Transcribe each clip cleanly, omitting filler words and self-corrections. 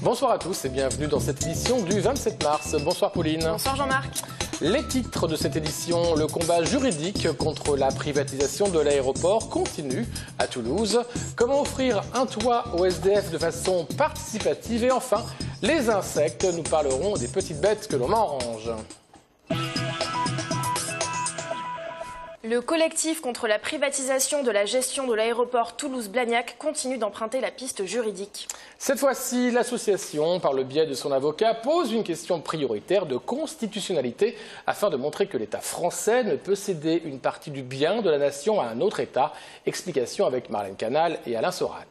Bonsoir à tous et bienvenue dans cette édition du 27 mars. Bonsoir Pauline. Bonsoir Jean-Marc. Les titres de cette édition, le combat juridique contre la privatisation de l'aéroport continue à Toulouse. Comment offrir un toit aux SDF de façon participative? Et enfin, les insectes, nous parlerons des petites bêtes que l'on mange. Le collectif contre la privatisation de la gestion de l'aéroport Toulouse-Blagnac continue d'emprunter la piste juridique. Cette fois-ci, l'association, par le biais de son avocat, pose une question prioritaire de constitutionnalité afin de montrer que l'État français ne peut céder une partie du bien de la nation à un autre État. Explication avec Marlène Canal et Alain Sorat.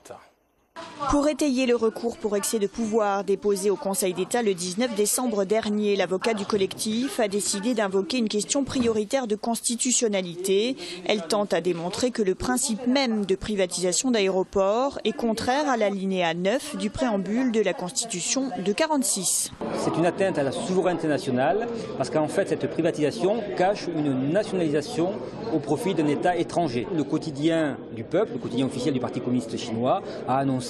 Pour étayer le recours pour excès de pouvoir déposé au Conseil d'État le 19 décembre dernier, l'avocat du collectif a décidé d'invoquer une question prioritaire de constitutionnalité. Elle tente à démontrer que le principe même de privatisation d'aéroports est contraire à l'alinéa 9 du préambule de la Constitution de 1946. C'est une atteinte à la souveraineté nationale parce qu'en fait cette privatisation cache une nationalisation au profit d'un État étranger. Le quotidien du peuple, le quotidien officiel du Parti communiste chinois, a annoncé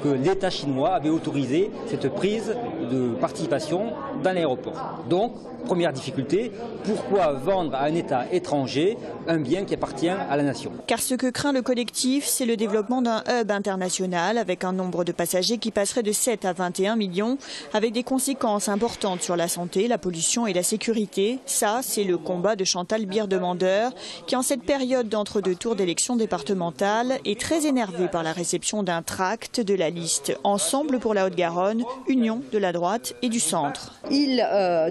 que l'État chinois avait autorisé cette prise de participation dans l'aéroport. Donc, première difficulté, pourquoi vendre à un État étranger un bien qui appartient à la nation? Car ce que craint le collectif, c'est le développement d'un hub international avec un nombre de passagers qui passerait de 7 à 21 millions, avec des conséquences importantes sur la santé, la pollution et la sécurité. Ça, c'est le combat de Chantal Bière-Demandeur, qui en cette période d'entre-deux tours d'élections départementales est très énervée par la réception d'un tract de la liste Ensemble pour la Haute-Garonne, Union de la droite et du centre. Il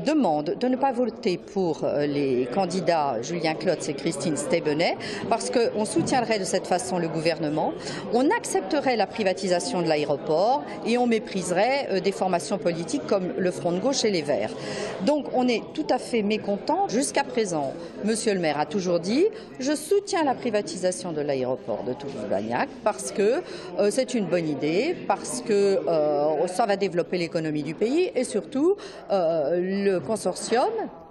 demande de ne pas voter pour les candidats Julien Klotz et Christine Stebenet parce qu'on soutiendrait de cette façon le gouvernement, on accepterait la privatisation de l'aéroport et on mépriserait des formations politiques comme le Front de gauche et les Verts. Donc on est tout à fait mécontent. Jusqu'à présent, Monsieur le maire a toujours dit « Je soutiens la privatisation de l'aéroport de Toulouse-Blagnac parce que c'est une bonne idée, parce que ça va développer l'économie du pays et surtout le consortium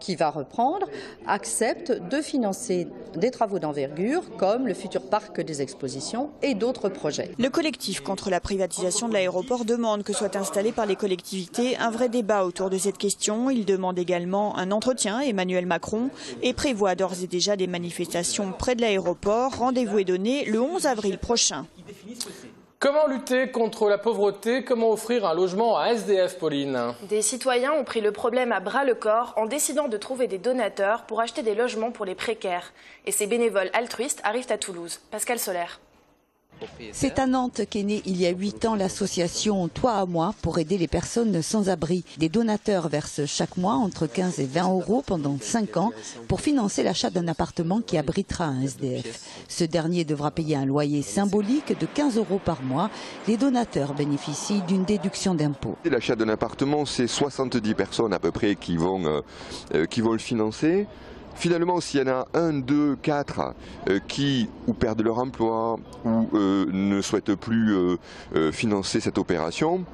qui va reprendre accepte de financer des travaux d'envergure comme le futur parc des expositions et d'autres projets. Le collectif contre la privatisation de l'aéroport demande que soit installé par les collectivités un vrai débat autour de cette question. Il demande également un entretien à Emmanuel Macron et prévoit d'ores et déjà des manifestations près de l'aéroport. Rendez-vous est donné le 11 avril prochain. Comment lutter contre la pauvreté? Comment offrir un logement à SDF, Pauline? Des citoyens ont pris le problème à bras-le-corps en décidant de trouver des donateurs pour acheter des logements pour les précaires. Et ces bénévoles altruistes arrivent à Toulouse. Pascal Solaire. C'est à Nantes qu'est née il y a 8 ans l'association Toi à moi pour aider les personnes sans abri. Des donateurs versent chaque mois entre 15 et 20 euros pendant 5 ans pour financer l'achat d'un appartement qui abritera un SDF. Ce dernier devra payer un loyer symbolique de 15 euros par mois. Les donateurs bénéficient d'une déduction d'impôt. L'achat d'un appartement, c'est 70 personnes à peu près qui vont le financer. Finalement, s'il y en a 1, 2, 4 qui ou perdent leur emploi ou ne souhaitent plus financer cette opération,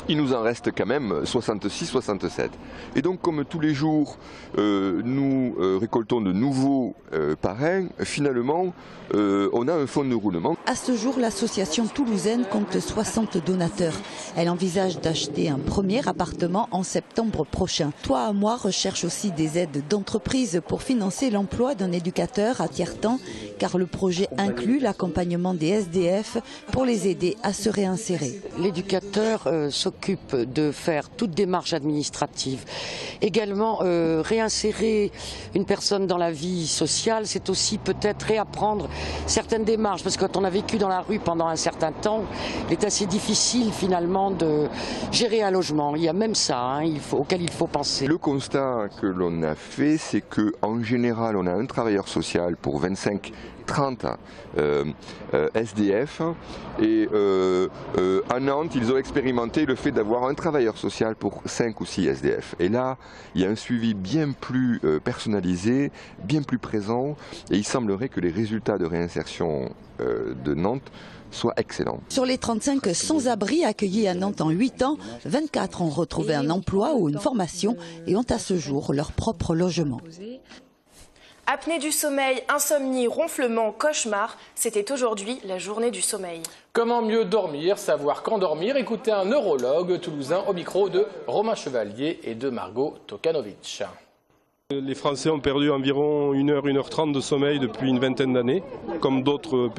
il nous en reste quand même 66, 67. Et donc, comme tous les jours, nous récoltons de nouveaux parrains, finalement, on a un fonds de roulement. À ce jour, l'association toulousaine compte 60 donateurs. Elle envisage d'acheter un premier appartement en septembre prochain. Toi à moi recherche aussi des aides d'entreprise pour financer l'emploi d'un éducateur à tiers-temps, car le projet inclut l'accompagnement des SDF pour les aider à se réinsérer. L'éducateur s'occupe de faire toute démarche administrative. Également, réinsérer une personne dans la vie sociale, c'est aussi peut-être réapprendre certaines démarches, parce que quand on a vécu dans la rue pendant un certain temps, il est assez difficile finalement de gérer un logement. Il y a même ça auquel il faut penser. Le constat que l'on a fait, c'est qu'en général, on a un travailleur social pour 25-30 SDF et à Nantes, ils ont expérimenté le fait d'avoir un travailleur social pour 5 ou 6 SDF. Et là, il y a un suivi bien plus personnalisé, bien plus présent et il semblerait que les résultats de réinsertion de Nantes soient excellents. Sur les 35 sans-abri accueillis à Nantes en 8 ans, 24 ont retrouvé un emploi ou une formation et ont à ce jour leur propre logement. Apnée du sommeil, insomnie, ronflement, cauchemar, c'était aujourd'hui la journée du sommeil. Comment mieux dormir, savoir quand dormir? Écoutez un neurologue toulousain au micro de Romain Chevalier et de Margot Tokanovic. Les Français ont perdu environ 1h30 de sommeil depuis une vingtaine d'années, comme d'autres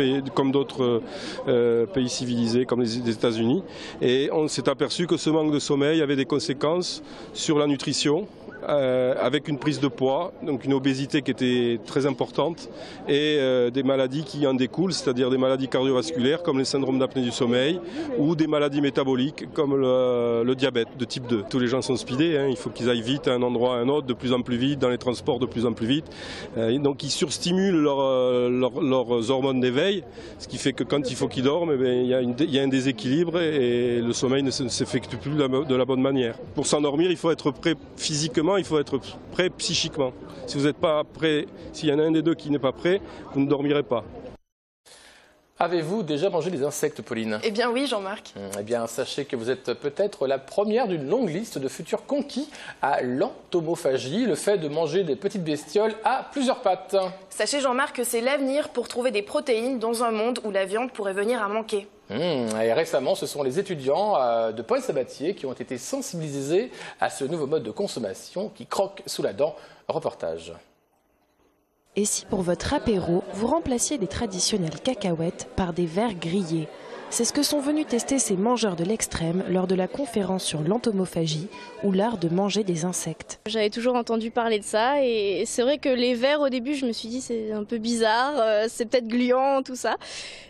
pays civilisés, comme les États-Unis. Et on s'est aperçu que ce manque de sommeil avait des conséquences sur la nutrition, avec une prise de poids, donc une obésité qui était très importante, et des maladies qui en découlent, c'est-à-dire des maladies cardiovasculaires comme le syndrome d'apnée du sommeil ou des maladies métaboliques comme le diabète de type 2. Tous les gens sont speedés, hein, il faut qu'ils aillent vite à un endroit à un autre, de plus en plus vite, dans les transports de plus en plus vite. Donc ils surstimulent leurs hormones d'éveil, ce qui fait que quand il faut qu'ils dorment, eh bien, il y a un déséquilibre et le sommeil ne s'effectue plus de la bonne manière. Pour s'endormir, il faut être prêt physiquement, il faut être prêt psychiquement. Si vous n'êtes pas prêt, s'il y en a un des deux qui n'est pas prêt, vous ne dormirez pas. Avez-vous déjà mangé des insectes, Pauline? Eh bien oui, Jean-Marc. Eh bien, sachez que vous êtes peut-être la première d'une longue liste de futurs conquis à l'entomophagie, le fait de manger des petites bestioles à plusieurs pattes. Sachez, Jean-Marc, que c'est l'avenir pour trouver des protéines dans un monde où la viande pourrait venir à manquer. Et récemment, ce sont les étudiants de Paul-Sabatier qui ont été sensibilisés à ce nouveau mode de consommation qui croque sous la dent. Reportage. Et si pour votre apéro, vous remplaciez les traditionnelles cacahuètes par des vers grillés? C'est ce que sont venus tester ces mangeurs de l'extrême lors de la conférence sur l'entomophagie ou l'art de manger des insectes. J'avais toujours entendu parler de ça et c'est vrai que les vers au début je me suis dit c'est un peu bizarre, c'est peut-être gluant tout ça.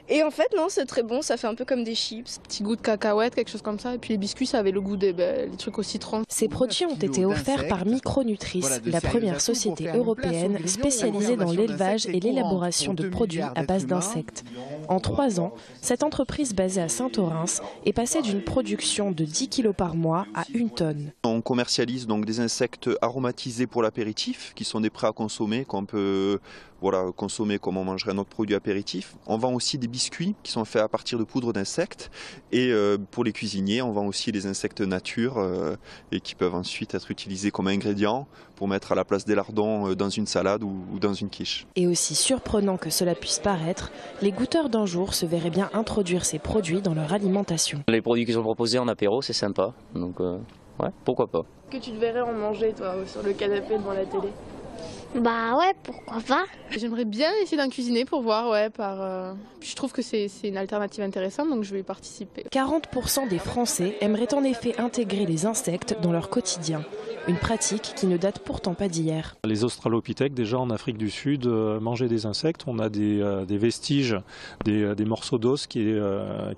Et en fait non, c'est très bon, ça fait un peu comme des chips. Petit goût de cacahuète, quelque chose comme ça, et puis les biscuits ça avait le goût des les trucs au citron. Ces produits ont été offerts par Micronutrice, la première société européenne spécialisée dans l'élevage et l'élaboration de produits à base d'insectes. En 3 ans, cette entreprise basée à Saint-Orens est passée d'une production de 10 kg par mois à 1 tonne. On commercialise donc des insectes aromatisés pour l'apéritif, qui sont des prêts à consommer, qu'on peut consommer comme on mangerait un autre produit apéritif. On vend aussi des biscuits qui sont faits à partir de poudre d'insectes. Et pour les cuisiniers, on vend aussi des insectes nature et qui peuvent ensuite être utilisés comme ingrédients pour mettre à la place des lardons dans une salade ou dans une quiche. Et aussi surprenant que cela puisse paraître, les goûteurs d'un jour se verraient bien introduire ces produits dans leur alimentation. Les produits qui sont proposés en apéro, c'est sympa. Donc ouais, pourquoi pas. Que tu te verrais en manger, toi, sur le canapé devant la télé? Bah ouais, pourquoi pas. J'aimerais bien essayer d'en cuisiner pour voir, Puis je trouve que c'est une alternative intéressante, donc je vais y participer. 40% des Français aimeraient en effet intégrer les insectes dans leur quotidien. Une pratique qui ne date pourtant pas d'hier. Les australopithèques, déjà en Afrique du Sud, mangeaient des insectes. On a des vestiges, des morceaux d'os qui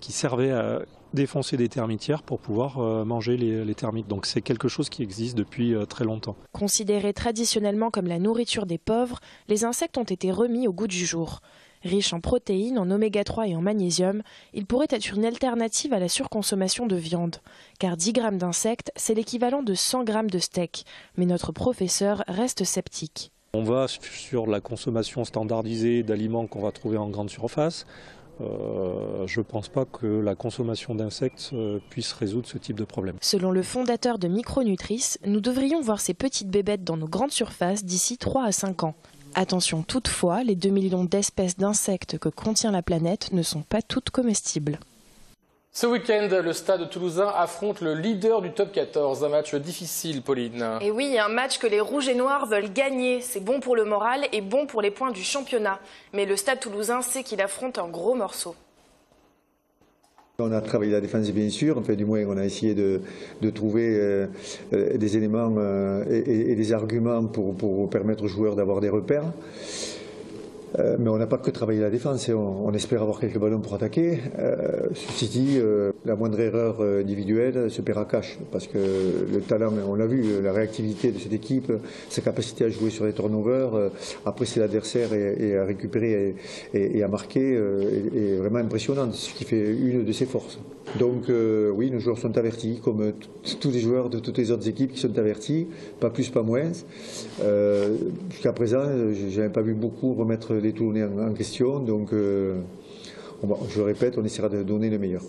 servaient à défoncer des termitières pour pouvoir manger les termites. Donc c'est quelque chose qui existe depuis très longtemps. Considérés traditionnellement comme la nourriture des pauvres, les insectes ont été remis au goût du jour. Riches en protéines, en oméga 3 et en magnésium, ils pourraient être une alternative à la surconsommation de viande. Car 10 grammes d'insectes, c'est l'équivalent de 100 grammes de steak. Mais notre professeur reste sceptique. On va sur la consommation standardisée d'aliments qu'on va trouver en grande surface. Je ne pense pas que la consommation d'insectes puisse résoudre ce type de problème. Selon le fondateur de Micronutrice, nous devrions voir ces petites bébêtes dans nos grandes surfaces d'ici 3 à 5 ans. Attention toutefois, les 2 millions d'espèces d'insectes que contient la planète ne sont pas toutes comestibles. Ce week-end, le Stade toulousain affronte le leader du top 14. Un match difficile, Pauline. Et oui, un match que les Rouges et Noirs veulent gagner. C'est bon pour le moral et bon pour les points du championnat. Mais le Stade toulousain sait qu'il affronte un gros morceau. On a travaillé la défense bien sûr, enfin du moins on a essayé de trouver des éléments et des arguments pour permettre aux joueurs d'avoir des repères. Mais on n'a pas que travaillé la défense, on espère avoir quelques ballons pour attaquer. Ceci dit, la moindre erreur individuelle se paiera cash, parce que le talent, on l'a vu, la réactivité de cette équipe, sa capacité à jouer sur les turnovers, à presser l'adversaire et à récupérer et à marquer est vraiment impressionnante, ce qui fait une de ses forces. Donc oui, nos joueurs sont avertis, comme tous les joueurs de toutes les autres équipes qui sont avertis, pas plus, pas moins. Jusqu'à présent, je n'avais pas vu beaucoup remettre les Toulonnais en question, donc je le répète, on essaiera de donner le meilleur.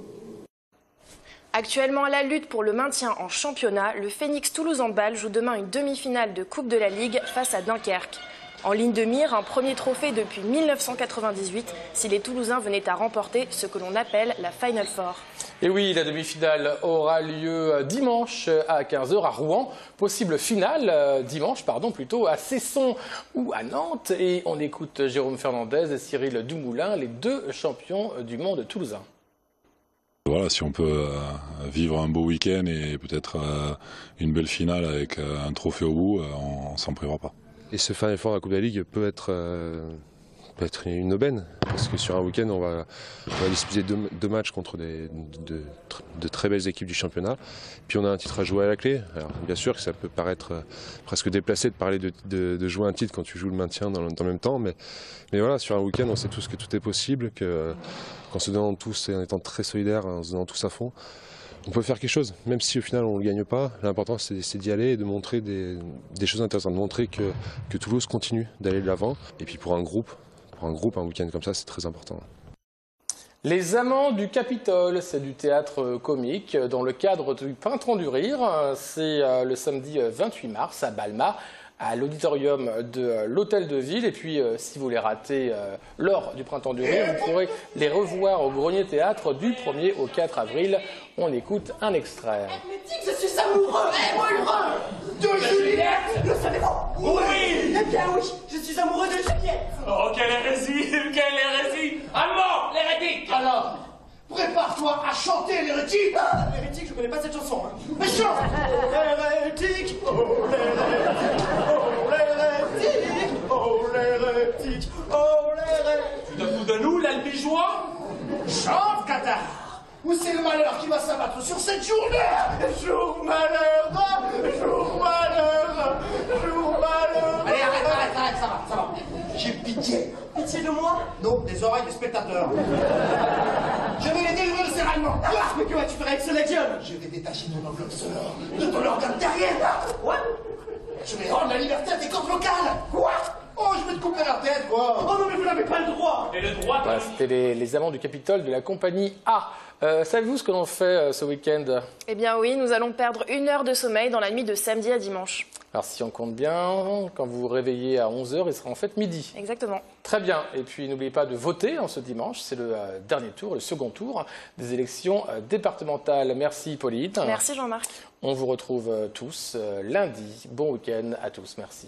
Actuellement à la lutte pour le maintien en championnat, le Phoenix Toulouse Handball joue demain une demi-finale de Coupe de la Ligue face à Dunkerque. En ligne de mire, un premier trophée depuis 1998, si les Toulousains venaient à remporter ce que l'on appelle la Final Four. Et oui, la demi-finale aura lieu dimanche à 15 h à Rouen. Possible finale dimanche, plutôt à Cesson ou à Nantes. Et on écoute Jérôme Fernandez et Cyril Dumoulin, les deux champions du monde toulousain. Voilà, si on peut vivre un beau week-end et peut-être une belle finale avec un trophée au bout, on s'en privera pas. Et ce Final Four de la Coupe de la Ligue peut être une aubaine, parce que sur un week-end, on va disputer deux matchs contre de très belles équipes du championnat. Puis on a un titre à jouer à la clé. Alors, bien sûr que ça peut paraître presque déplacé de parler de jouer un titre quand tu joues le maintien dans le même temps, mais voilà, sur un week-end, on sait tous que tout est possible, qu'en se donnant tous et en étant très solidaires, en se donnant tous à fond, on peut faire quelque chose, même si au final on ne le gagne pas. L'important c'est d'y aller et de montrer des choses intéressantes, de montrer que Toulouse continue d'aller de l'avant. Et puis pour un groupe, un week-end comme ça, c'est très important. Les Amants du Capitole, c'est du théâtre comique dans le cadre du Printemps du Rire. C'est le samedi 28 mars à Balma, à l'auditorium de l'Hôtel de Ville. Et puis, si vous les ratez lors du Printemps du Rire, vous pourrez les revoir au Grenier Théâtre du 1er au 4 avril. On écoute un extrait. Je suis amoureux, de Juliette. Le savez-vous? Oui. Eh bien oui, je suis amoureux de Juliette. Oh, quelle hérésie, quelle hérésie. Allemand, l'hérétique. Alors, prépare-toi à chanter l'hérétique. L'hérétique, je connais pas cette chanson. Mais chante. L'hérétique, oh l'hérétique, oh l'hérétique, oh l'hérétique, oh l'hérétique. Tu te fous de nous, l'albigeois? Chante, Qatar. Où c'est le malheur qui va s'abattre sur cette journée? Jour malheur, jour malheur, jour malheur. Allez, arrête, ça va. J'ai pitié. Pitié de moi? Non, des oreilles des spectateurs. Je vais les délivrer le serraillement. Mais que vas-tu faire avec ce Legion? Je vais détacher mon enveloppe sonore de ton organe derrière. Quoi? Je vais rendre la liberté à tes cordes vocales. Quoi? Oh, je vais te couper la tête, quoi. Oh non, mais vous n'avez pas le droit. Et le droit? Voilà, c'était les Amants du Capitole de la compagnie A. Savez-vous ce que l'on fait ce week-end? Eh bien oui, nous allons perdre 1 heure de sommeil dans la nuit de samedi à dimanche. Alors si on compte bien, quand vous vous réveillez à 11 h, il sera en fait midi. Exactement. Très bien. Et puis n'oubliez pas de voter ce dimanche. C'est le dernier tour, le second tour des élections départementales. Merci Pauline. Merci Jean-Marc. On vous retrouve tous lundi. Bon week-end à tous. Merci.